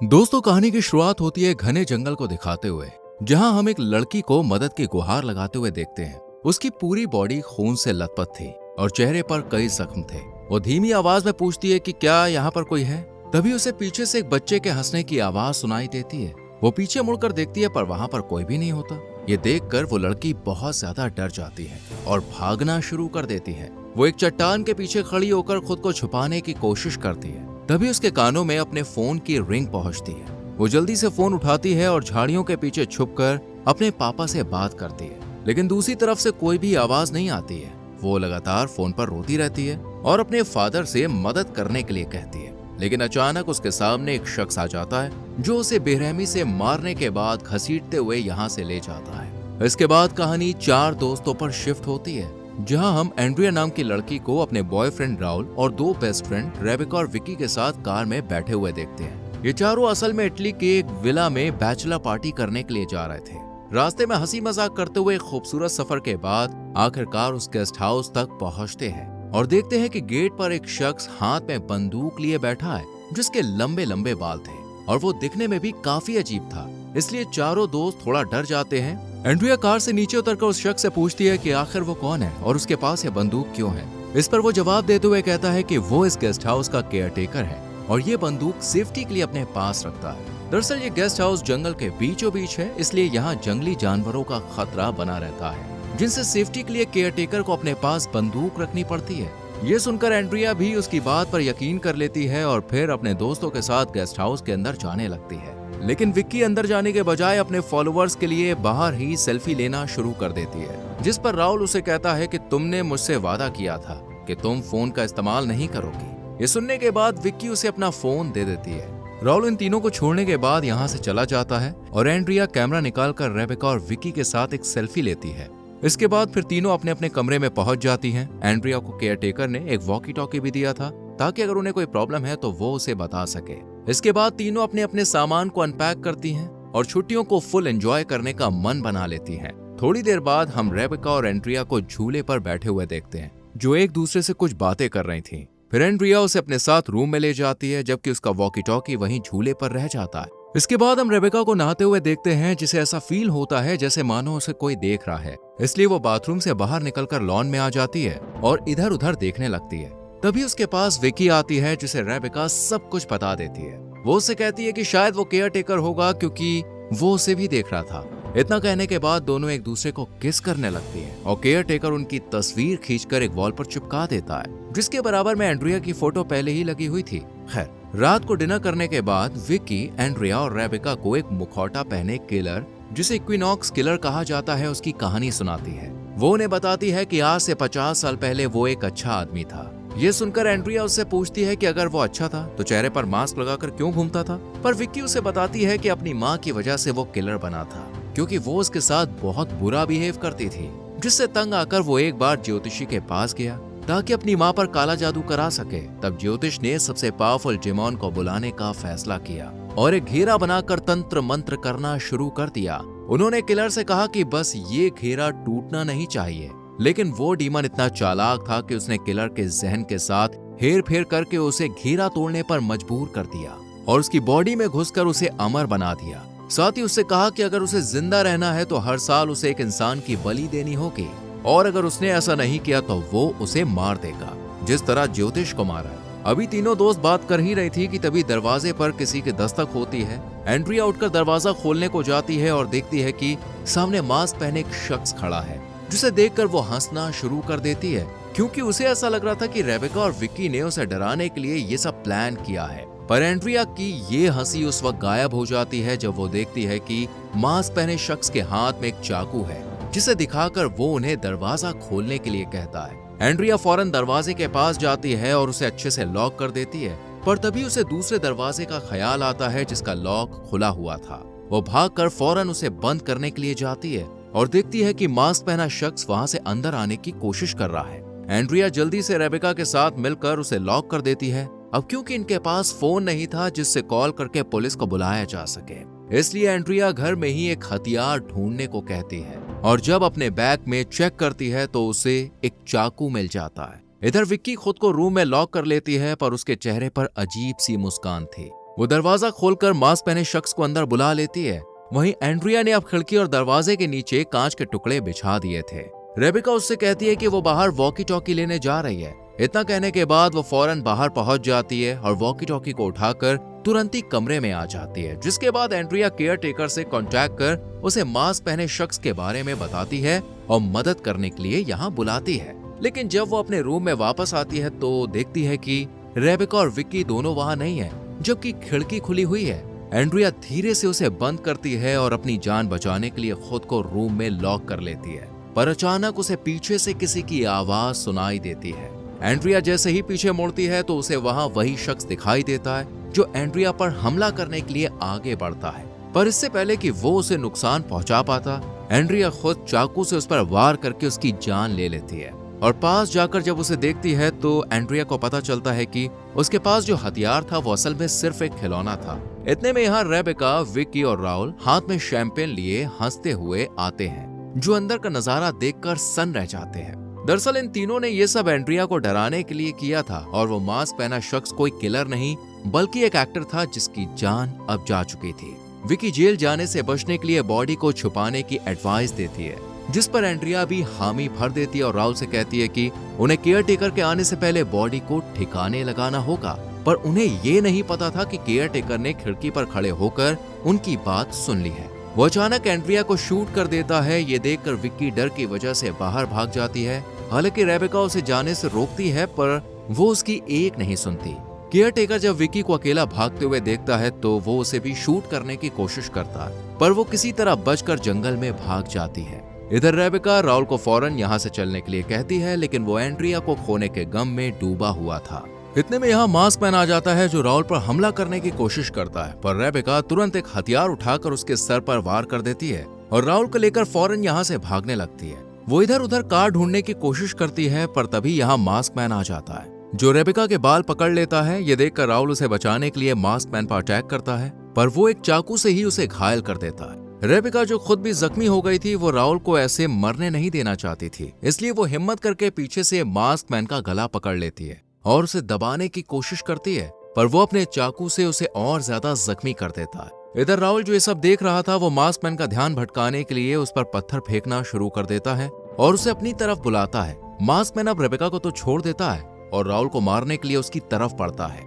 दोस्तों, कहानी की शुरुआत होती है घने जंगल को दिखाते हुए, जहां हम एक लड़की को मदद की गुहार लगाते हुए देखते हैं। उसकी पूरी बॉडी खून से लथपथ थी और चेहरे पर कई जख्म थे। वो धीमी आवाज में पूछती है कि क्या यहाँ पर कोई है। तभी उसे पीछे से एक बच्चे के हंसने की आवाज सुनाई देती है। वो पीछे मुड़कर देखती है, पर वहाँ पर कोई भी नहीं होता। ये देखकर वो लड़की बहुत ज्यादा डर जाती है और भागना शुरू कर देती है। वो एक चट्टान के पीछे खड़ी होकर खुद को छुपाने की कोशिश करती है। तभी उसके कानों में अपने फोन की रिंग पहुंचती है। वो जल्दी से फोन उठाती है और झाड़ियों के पीछे छुपकर अपने पापा से बात करती है, लेकिन दूसरी तरफ से कोई भी आवाज नहीं आती है। वो लगातार फोन पर रोती रहती है और अपने फादर से मदद करने के लिए कहती है, लेकिन अचानक उसके सामने एक शख्स आ जाता है जो उसे बेरहमी से मारने के बाद घसीटते हुए यहाँ से ले जाता है। इसके बाद कहानी 4 दोस्तों पर शिफ्ट होती है, जहां हम एंड्रिया नाम की लड़की को अपने बॉयफ्रेंड राहुल और 2 बेस्ट फ्रेंड रेबेका और विक्की के साथ कार में बैठे हुए देखते हैं। ये चारों असल में इटली के एक विला में बैचलर पार्टी करने के लिए जा रहे थे। रास्ते में हंसी मजाक करते हुए खूबसूरत सफर के बाद आखिरकार उस गेस्ट हाउस तक पहुंचते हैं और देखते हैं कि गेट पर एक शख्स हाथ में बंदूक लिए बैठा है, जिसके लंबे लंबे बाल थे और वो दिखने में भी काफी अजीब था। इसलिए चारों दोस्त थोड़ा डर जाते हैं। एंड्रिया कार से नीचे उतरकर उस शख्स से पूछती है कि आखिर वो कौन है और उसके पास ये बंदूक क्यों है। इस पर वो जवाब देते हुए कहता है कि वो इस गेस्ट हाउस का केयरटेकर है और ये बंदूक सेफ्टी के लिए अपने पास रखता है। दरअसल ये गेस्ट हाउस जंगल के बीचों बीच है, इसलिए यहाँ जंगली जानवरों का खतरा बना रहता है, जिनसे सेफ्टी के लिए केयरटेकर को अपने पास बंदूक रखनी पड़ती है। ये सुनकर एंड्रिया भी उसकी बात पर यकीन कर लेती है और फिर अपने दोस्तों के साथ गेस्ट हाउस के अंदर जाने लगती है। लेकिन विक्की अंदर जाने के बजाय अपने फॉलोअर्स के लिए बाहर ही सेल्फी लेना शुरू कर देती है, जिस पर राहुल उसे कहता है कि तुमने मुझसे वादा किया था कि तुम फोन का इस्तेमाल नहीं करोगी। ये सुनने के बाद विक्की उसे अपना फोन दे देती है। राहुल इन तीनों को छोड़ने के बाद यहाँ से चला जाता है और एंड्रिया कैमरा निकालकर रेबेका और विक्की के साथ एक सेल्फी लेती है। इसके बाद फिर तीनों अपने अपने कमरे में पहुंच जाती हैं। एंड्रिया को केयरटेकर ने एक वॉकी टॉकी भी दिया था, ताकि अगर उन्हें कोई प्रॉब्लम है तो वो उसे बता सके। इसके बाद तीनों अपने अपने सामान को अनपैक करती हैं और छुट्टियों को फुल एंजॉय करने का मन बना लेती हैं। थोड़ी देर बाद हम रेबेका और एंड्रिया को झूले पर बैठे हुए देखते हैं, जो एक दूसरे से कुछ बातें कर रही थीं। फिर एंड्रिया उसे अपने साथ रूम में ले जाती है, जबकि उसका वॉकी टॉकी वहीं झूले पर रह जाता है। इसके बाद हम रेबेका को नहाते हुए देखते हैं, जिसे ऐसा फील होता है जैसे मानो उसे कोई देख रहा है। इसलिए वो बाथरूम से बाहर निकलकर लॉन में आ जाती है और इधर उधर देखने लगती है। तभी उसके पास विक्की आती है, जिसे रेबेका सब कुछ बता देती है। वो उससे कहती है कि शायद वो केयरटेकर होगा, क्योंकि वो उसे भी देख रहा था। इतना कहने के बाद दोनों एक दूसरे को किस करने लगती हैं और केयरटेकर उनकी तस्वीर खींचकर एक वॉल पर चिपका देता है, जिसके बराबर में एंड्रिया की फोटो पहले ही लगी हुई थी। खैर, रात को डिनर करने के बाद विक्की, एंड्रिया और रेबेका को एक मुखौटा पहने किलर, जिसे इक्विनॉक्स किलर कहा जाता है, उसकी कहानी सुनाती है। वो उन्हें बताती है कि आज से 50 साल पहले वो एक अच्छा आदमी था। ये सुनकर एंड्रिया उससे पूछती है कि अगर वो अच्छा था तो चेहरे पर मास्क लगाकर क्यों घूमता था। पर विक्की उसे बताती है कि अपनी माँ की वजह से वो किलर बना था, क्योंकि वो उसके साथ बहुत बुरा बिहेव करती थी, जिससे तंग आकर वो एक बार ज्योतिषी के पास गया ताकि अपनी माँ पर काला जादू करा सके। तब ज्योतिष ने सबसे पावरफुल डेमन को बुलाने का फैसला किया और एक घेरा बनाकर तंत्र मंत्र करना शुरू कर दिया। उन्होंने किलर से कहा कि बस ये घेरा टूटना नहीं चाहिए, लेकिन वो डीमन इतना चालाक था कि उसने किलर के जहन के साथ हेर फेर करके उसे घेरा तोड़ने पर मजबूर कर दिया और उसकी बॉडी में घुसकर उसे अमर बना दिया। साथ ही उससे कहा कि अगर उसे जिंदा रहना है तो हर साल उसे एक इंसान की बलि देनी होगी, और अगर उसने ऐसा नहीं किया तो वो उसे मार देगा, जिस तरह ज्योतिष को मारा। अभी तीनों दोस्त बात कर ही रही थी कि तभी दरवाजे पर किसी की दस्तक होती है। एंड्रिया उठकर दरवाजा खोलने को जाती है और देखती है कि सामने मास्क पहने एक शख्स खड़ा है, जिसे देखकर वो हंसना शुरू कर देती है, क्योंकि उसे ऐसा लग रहा था कि रेबेका और विक्की ने उसे डराने के लिए ये सब प्लान किया है। पर एंड्रिया की ये हंसी उस वक्त गायब हो जाती है जब वो देखती है कि मास्क पहने शख्स के हाथ में एक चाकू है, जिसे दिखाकर वो उन्हें दरवाजा खोलने के लिए कहता है। एंड्रिया फौरन दरवाजे के पास जाती है और उसे अच्छे से लॉक कर देती है, पर तभी उसे दूसरे दरवाजे का ख्याल आता है जिसका लॉक खुला हुआ था। वो भागकर फौरन उसे बंद करने के लिए जाती है और देखती है कि मास्क पहना शख्स वहां से अंदर आने की कोशिश कर रहा है। एंड्रिया जल्दी से रेबेका के साथ मिलकर उसे लॉक कर देती है। अब क्योंकि इनके पास फोन नहीं था जिससे कॉल करके पुलिस को बुलाया जा सके, इसलिए एंड्रिया घर में ही एक हथियार ढूंढने को कहती है और जब अपने बैग में चेक करती है तो उसे एक चाकू मिल जाता है। इधर विक्की खुद को रूम में लॉक कर लेती है, पर उसके चेहरे पर अजीब सी मुस्कान थी। वो दरवाजा खोलकर मास्क पहने शख्स को अंदर बुला लेती है। वहीं एंड्रिया ने अब खिड़की और दरवाजे के नीचे कांच के टुकड़े बिछा दिए थे। रेबिका उससे कहती है कि वो बाहर वॉकी टॉकी लेने जा रही है। इतना कहने के बाद वो फौरन बाहर पहुंच जाती है और वॉकी टॉकी को उठाकर तुरंत ही कमरे में आ जाती है, जिसके बाद एंड्रिया केयर टेकर से कांटेक्ट कर उसे मास्क पहने शख्स के बारे में बताती है और मदद करने के लिए यहाँ बुलाती है। लेकिन जब वो अपने रूम में वापस आती है तो देखती है कि रेबिका और विक्की दोनों वहाँ नहीं है, जबकि खिड़की खुली हुई है। एंड्रिया धीरे से उसे बंद करती है और अपनी जान बचाने के लिए खुद को रूम में लॉक कर लेती है, पर अचानक उसे पीछे से किसी की आवाज सुनाई देती है। एंड्रिया जैसे ही पीछे मुड़ती है तो उसे वहाँ वही शख्स दिखाई देता है जो एंड्रिया पर हमला करने के लिए आगे बढ़ता है। पर इससे पहले कि वो उसे नुकसान पहुंचा पाता, एंड्रिया खुद चाकू से उस पर वार करके उसकी जान ले लेती है। और पास जाकर जब उसे देखती है तो एंड्रिया को पता चलता है कि उसके पास जो हथियार था वो असल में सिर्फ एक खिलौना था। इतने में यहाँ रेबेका, विक्की और राहुल हाथ में शैंपेन लिए हंसते हुए आते हैं, जो अंदर का नजारा देखकर सन्न रह जाते हैं। दरअसल इन तीनों ने ये सब एंड्रिया को डराने के लिए किया था और वो मास्क पहना शख्स कोई किलर नहीं बल्कि एक एक्टर था जिसकी जान अब जा चुकी थी। विक्की जेल जाने से बचने के लिए बॉडी को छुपाने की एडवाइस देती है, जिस पर एंड्रिया भी हामी भर देती है और राहुल से कहती है कि उन्हें केयर टेकर के आने से पहले बॉडी को ठिकाने लगाना होगा। पर उन्हें ये नहीं पता था कि केयर टेकर ने खिड़की पर खड़े होकर उनकी बात सुन ली है। वो अचानक एंड्रिया को शूट कर देता है। ये देखकर विक्की डर की वजह से बाहर भाग जाती है। हालांकि रेबेका उसे जाने से रोकती है पर वो उसकी एक नहीं सुनती। केयर टेकर जब विक्की को अकेला भागते हुए देखता है तो वो उसे भी शूट करने की कोशिश करता है, पर वो किसी तरह बचकर जंगल में भाग जाती है। इधर रेबेका राहुल को फौरन यहाँ से चलने के लिए कहती है, लेकिन वो एंड्रिया को खोने के गम में डूबा हुआ था। इतने में यहाँ मास्क मैन आ जाता है जो राहुल पर हमला करने की कोशिश करता है, पर रेबेका तुरंत एक हथियार उठाकर उसके सर पर वार कर देती है और राहुल को लेकर फौरन यहाँ से भागने लगती है। वो इधर उधर कार ढूंढने की कोशिश करती है, पर तभी यहाँ मास्क मैन आ जाता है जो रेबेका के बाल पकड़ लेता है। ये देखकर राहुल उसे बचाने के लिए मास्क मैन पर अटैक करता है, पर वो एक चाकू से ही उसे घायल कर देता है। रेबेका जो खुद भी जख्मी हो गई थी, वो राहुल को ऐसे मरने नहीं देना चाहती थी, इसलिए वो हिम्मत करके पीछे से मास्क मैन का गला पकड़ लेती है और उसे दबाने की कोशिश करती है, पर वो अपने चाकू से उसे और ज्यादा जख्मी कर देता है। इधर राहुल जो ये सब देख रहा था, वो मास्क मैन का ध्यान भटकाने के लिए उस पर पत्थर फेंकना शुरू कर देता है और उसे अपनी तरफ बुलाता है। मास्क मैन अब रेबेका को तो छोड़ देता है और राहुल को मारने के लिए उसकी तरफ पड़ता है।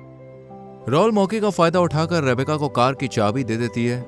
राहुल मौके का फायदा उठाकर रेबेका को कार की चाबी दे देती है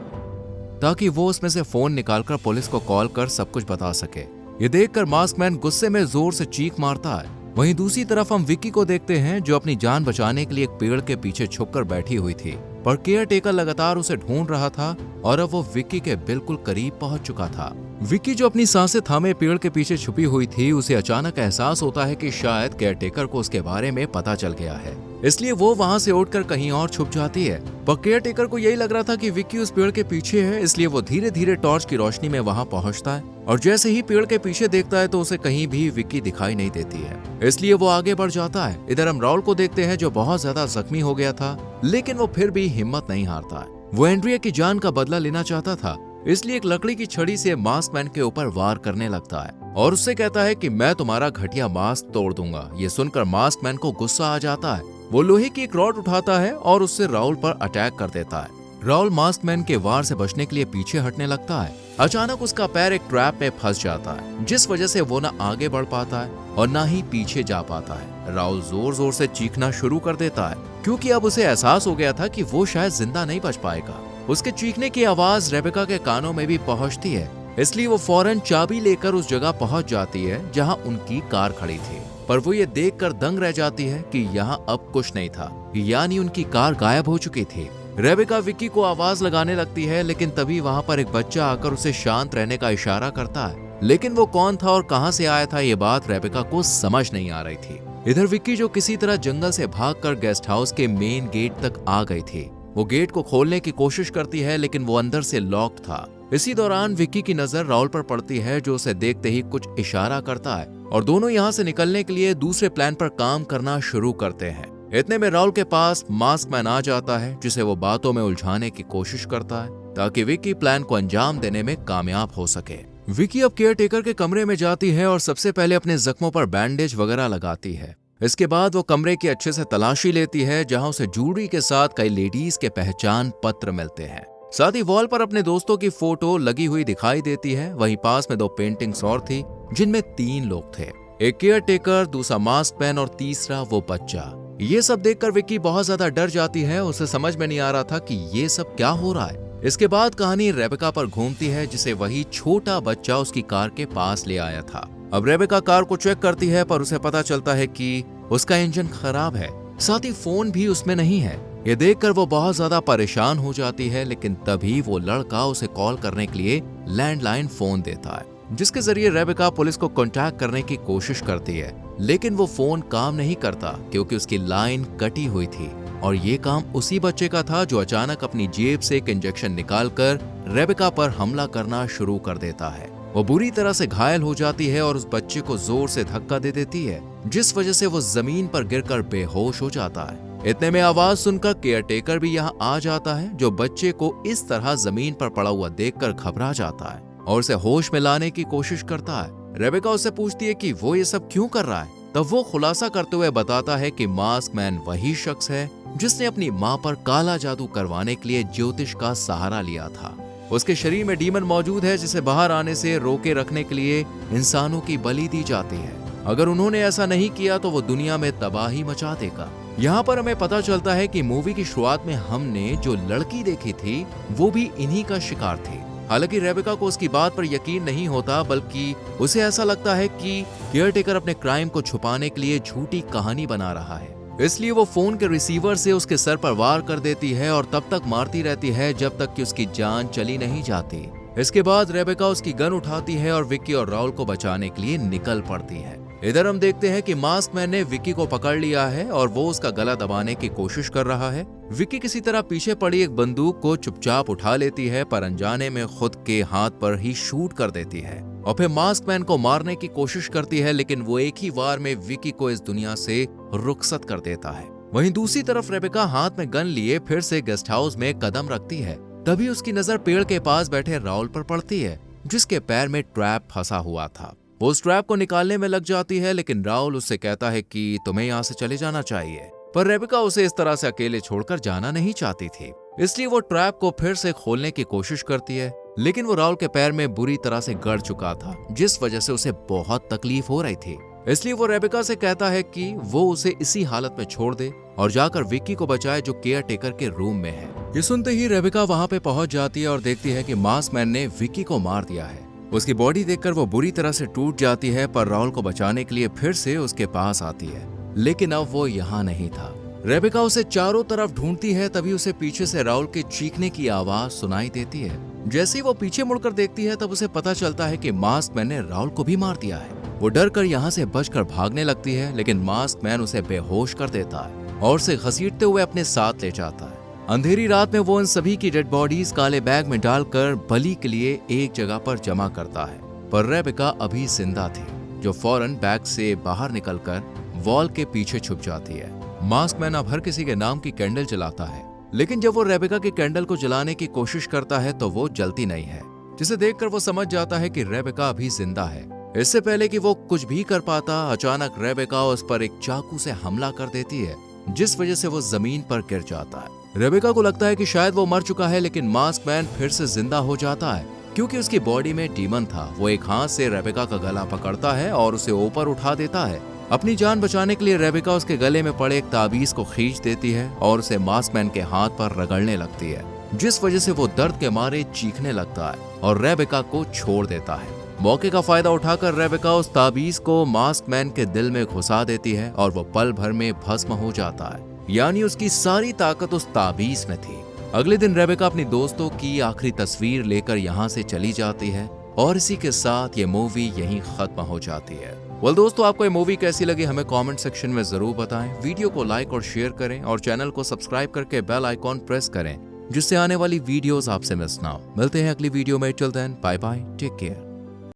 ताकि वो उसमें से फोन निकालकर पुलिस को कॉल कर सब कुछ बता सके। ये देखकर मास्क मैन गुस्से में जोर से चीख मारता है। वहीं दूसरी तरफ हम विक्की को देखते हैं जो अपनी जान बचाने के लिए एक पेड़ के पीछे छुपकर बैठी हुई थी, पर केयर टेकर लगातार उसे ढूंढ रहा था और अब वो विक्की के बिल्कुल करीब पहुंच चुका था। विक्की जो अपनी सांसें थामे पेड़ के पीछे छुपी हुई थी, उसे अचानक एहसास होता है कि शायद केयर टेकर को उसके बारे में पता चल गया है, इसलिए वो वहां से उठकर कहीं और छुप जाती है। पर केयर टेकर को यही लग रहा था कि विक्की उस पेड़ के पीछे है, इसलिए वो धीरे धीरे टॉर्च की रोशनी में वहां पहुंचता है और जैसे ही पेड़ के पीछे देखता है तो उसे कहीं भी विक्की दिखाई नहीं देती है, इसलिए वो आगे बढ़ जाता है। इधर हम राहुल को देखते हैं जो बहुत ज्यादा जख्मी हो गया था, लेकिन वो फिर भी हिम्मत नहीं हारता है। वो एंड्रिया की जान का बदला लेना चाहता था, इसलिए एक लकड़ी की छड़ी से मास्क मैन के ऊपर वार करने लगता है और उससे कहता है कि मैं तुम्हारा घटिया मास्क तोड़ दूंगा। ये सुनकर मास्क मैन को गुस्सा आ जाता है। वो लोहे की एक रॉड उठाता है और उससे राहुल पर अटैक कर देता है। राहुल मास्क मैन के वार से बचने के लिए पीछे हटने लगता है। अचानक उसका पैर एक ट्रैप में फंस जाता है, जिस वजह से वो ना आगे बढ़ पाता है और ना ही पीछे जा पाता है। राहुल जोर जोर से चीखना शुरू कर देता है क्योंकि अब उसे एहसास हो गया था कि वो शायद जिंदा नहीं बच पाएगा। उसके चीखने की आवाज रेबेका के कानों में भी पहुंचती है, इसलिए वो फौरन चाबी लेकर उस जगह पहुंच जाती है जहां उनकी कार खड़ी थी। पर वो ये देखकर दंग रह जाती है कि यहाँ अब कुछ नहीं था, यानी उनकी कार गायब हो चुकी थी। रेबेका विक्की को आवाज लगाने लगती है, लेकिन तभी वहां पर एक बच्चा आकर उसे शांत रहने का इशारा करता है, लेकिन वो कौन था और कहां से आया था ये बात रेबेका को समझ नहीं आ रही थी। इधर विक्की जो किसी तरह जंगल से भागकर गेस्ट हाउस के मेन गेट तक आ गई थी, वो गेट को खोलने की कोशिश करती है, लेकिन वो अंदर से लॉक्ड था। इसी दौरान विक्की की नजर राहुल पर पड़ती है जो उसे देखते ही कुछ इशारा करता है और दोनों यहाँ से निकलने के लिए दूसरे प्लान पर काम करना शुरू करते हैं। इतने में राहुल के पास मास्क मैन आ जाता है, जिसे वो बातों में उलझाने की कोशिश करता है ताकि विक्की प्लान को अंजाम देने में कामयाब हो सके। विक्की अब केयर टेकर के कमरे में जाती है और सबसे पहले अपने जख्मों पर बैंडेज वगैरह लगाती है। इसके बाद वो कमरे की अच्छे से तलाशी लेती है, जहां उसे जूडी के साथ कई लेडीज के पहचान पत्र मिलते हैं। साथ ही वॉल पर अपने दोस्तों की फोटो लगी हुई दिखाई देती है। वहीं पास में 2 पेंटिंग्स और थी, जिनमें 3 लोग थे, एक केयर टेकर, दूसरा मास्क मैन और तीसरा वो बच्चा। ये सब देखकर विक्की बहुत ज्यादा डर जाती है। उसे समझ में नहीं आ रहा था कि ये सब क्या हो रहा है। इसके बाद कहानी रेबेका पर घूमती है, जिसे वही छोटा बच्चा उसकी कार के पास ले आया था। अब रेबेका कार को चेक करती है, पर उसे पता चलता है कि उसका इंजन खराब है, साथ ही फोन भी उसमें नहीं है। ये देखकर वो बहुत ज्यादा परेशान हो जाती है, लेकिन तभी वो लड़का उसे कॉल करने के लिए लैंडलाइन फोन देता है, जिसके जरिए रेबेका पुलिस को कांटेक्ट करने की कोशिश करती है। लेकिन वो फोन काम नहीं करता, क्योंकि उसकी लाइन कटी हुई थी। और ये काम उसी बच्चे का था जो अचानक अपनी जेब से एक इंजेक्शन निकालकर रेबेका पर हमला करना शुरू कर देता है। वो बुरी तरह से घायल हो जाती है और उस बच्चे को जोर से धक्का दे देती है, जिस वजह से वो जमीन पर गिरकर बेहोश हो जाता है। इतने में आवाज सुनकर केयर टेकर भी यहाँ आ जाता है, जो बच्चे को इस तरह जमीन पर पड़ा हुआ देखकर घबरा जाता है और उसे होश में लाने की कोशिश करता है। रेबेका उससे पूछती है कि वो ये सब क्यों कर रहा है। तब वो खुलासा करते हुए बताता है कि मास्क मैन वही शख्स है जिसने अपनी माँ पर काला जादू करवाने के लिए ज्योतिष का सहारा लिया था। उसके शरीर में डीमन मौजूद है, जिसे बाहर आने से रोके रखने के लिए इंसानों की बलि दी जाती है। अगर उन्होंने ऐसा नहीं किया तो वो दुनिया में तबाही मचा देगा। यहाँ पर हमें पता चलता है कि मूवी की शुरुआत में हमने जो लड़की देखी थी वो भी इन्हीं का शिकार थी। हालांकि रेबेका को उसकी बात पर यकीन नहीं होता, बल्कि उसे ऐसा लगता है कि केयरटेकर अपने क्राइम को छुपाने के लिए झूठी कहानी बना रहा है। इसलिए वो फोन के रिसीवर से उसके सर पर वार कर देती है और तब तक मारती रहती है जब तक कि उसकी जान चली नहीं जाती। इसके बाद रेबेका उसकी गन उठाती है और विक्की और राहुल को बचाने के लिए निकल पड़ती है। इधर हम देखते हैं कि मास्क मैन ने विक्की को पकड़ लिया है और वो उसका गला दबाने की कोशिश कर रहा है। विक्की किसी तरह पीछे पड़ी एक बंदूक को चुपचाप उठा लेती है, पर अनजाने में खुद के हाथ पर ही शूट कर देती है और फिर मास्क मैन को मारने की कोशिश करती है, लेकिन वो एक ही वार में विक्की को इस दुनिया से रुखसत कर देता है। वहीं दूसरी तरफ रेबेका हाथ में गन लिए फिर से गेस्ट हाउस में कदम रखती है। तभी उसकी नजर पेड़ के पास बैठे राहुल पर पड़ती है, जिसके पैर में ट्रैप फंसा हुआ था। वो उस ट्रैप को निकालने में लग जाती है, लेकिन राहुल उससे कहता है कि तुम्हें यहाँ से चले जाना चाहिए। पर रेबेका उसे इस तरह से अकेले छोड़कर जाना नहीं चाहती थी, इसलिए वो ट्रैप को फिर से खोलने की कोशिश करती है, लेकिन वो राहुल के पैर में बुरी तरह से गड़ चुका था, जिस वजह से उसे बहुत तकलीफ हो रही थी। इसलिए वो रेबेका से कहता है कि वो उसे इसी हालत में छोड़ दे और जाकर विक्की को बचाए, जो केयर टेकर के रूम में है। ये सुनते ही रेबेका वहाँ पे पहुंच जाती है और देखती है कि मास्क मैन ने विक्की को मार दिया है। उसकी बॉडी देखकर वो बुरी तरह से टूट जाती है, पर राहुल को बचाने के लिए फिर से उसके पास आती है, लेकिन अब वो यहाँ नहीं था। रेबेका उसे चारों तरफ ढूंढती है, तभी उसे पीछे से राहुल के चीखने की आवाज सुनाई देती है। जैसे ही वो पीछे मुड़कर देखती है, तब उसे पता चलता है कि मास्क मैन ने राहुल को भी मार दिया है। वो डर कर यहाँ से बचकर भागने लगती है, लेकिन मास्क मैन उसे बेहोश कर देता है और उसे घसीटते हुए अपने साथ ले जाता है। अंधेरी रात में वो इन सभी की डेड बॉडीज काले बैग में डालकर बलि के लिए एक जगह पर जमा करता है। पर रेबेका अभी जिंदा थी, जो फौरन बैग से बाहर निकलकर वॉल के पीछे छुप जाती है। मास्क मैन अब हर किसी के नाम की कैंडल जलाता है, लेकिन जब वो रेबेका की कैंडल को जलाने की कोशिश करता है तो वो जलती नहीं है, जिसे देखकर वो समझ जाता है कि रेबेका अभी जिंदा है। इससे पहले कि वो कुछ भी कर पाता, अचानक रेबेका उस पर एक चाकू से हमला कर देती है, जिस वजह से वो जमीन पर गिर जाता है। रेबेका को लगता है कि शायद वो मर चुका है, लेकिन मास्क मैन फिर से जिंदा हो जाता है, क्योंकि उसकी बॉडी में डीमन था। वो एक हाथ से रेबेका का गला पकड़ता है और उसे ऊपर उठा देता है। अपनी जान बचाने के लिए रेबेका उसके गले में पड़े एक ताबीज को खींच देती है और उसे मास्क मैन के हाथ पर रगड़ने लगती है, जिस वजह से वो दर्द के मारे चीखने लगता है और रेबेका को छोड़ देता है। मौके का फायदा उठाकर रेबेका उस ताबीज को मास्क मैन के दिल में घुसा देती है और वो पल भर में भस्म हो जाता है, यानी उसकी सारी ताकत उस ताबीज में थी। अगले दिन रेबेका अपनी दोस्तों की आखिरी तस्वीर लेकर यहाँ से चली जाती है और इसी के साथ ये मूवी यहीं खत्म हो जाती है। वेल दोस्तों, आपको ये मूवी कैसी लगी हमें कमेंट सेक्शन में जरूर बताएं। वीडियो को लाइक और शेयर करें और चैनल को सब्सक्राइब करके बेल आइकॉन प्रेस करें, जिससे आने वाली वीडियोस आपसे मिस ना हो। मिलते हैं अगली वीडियो में। Till then bye bye, take care.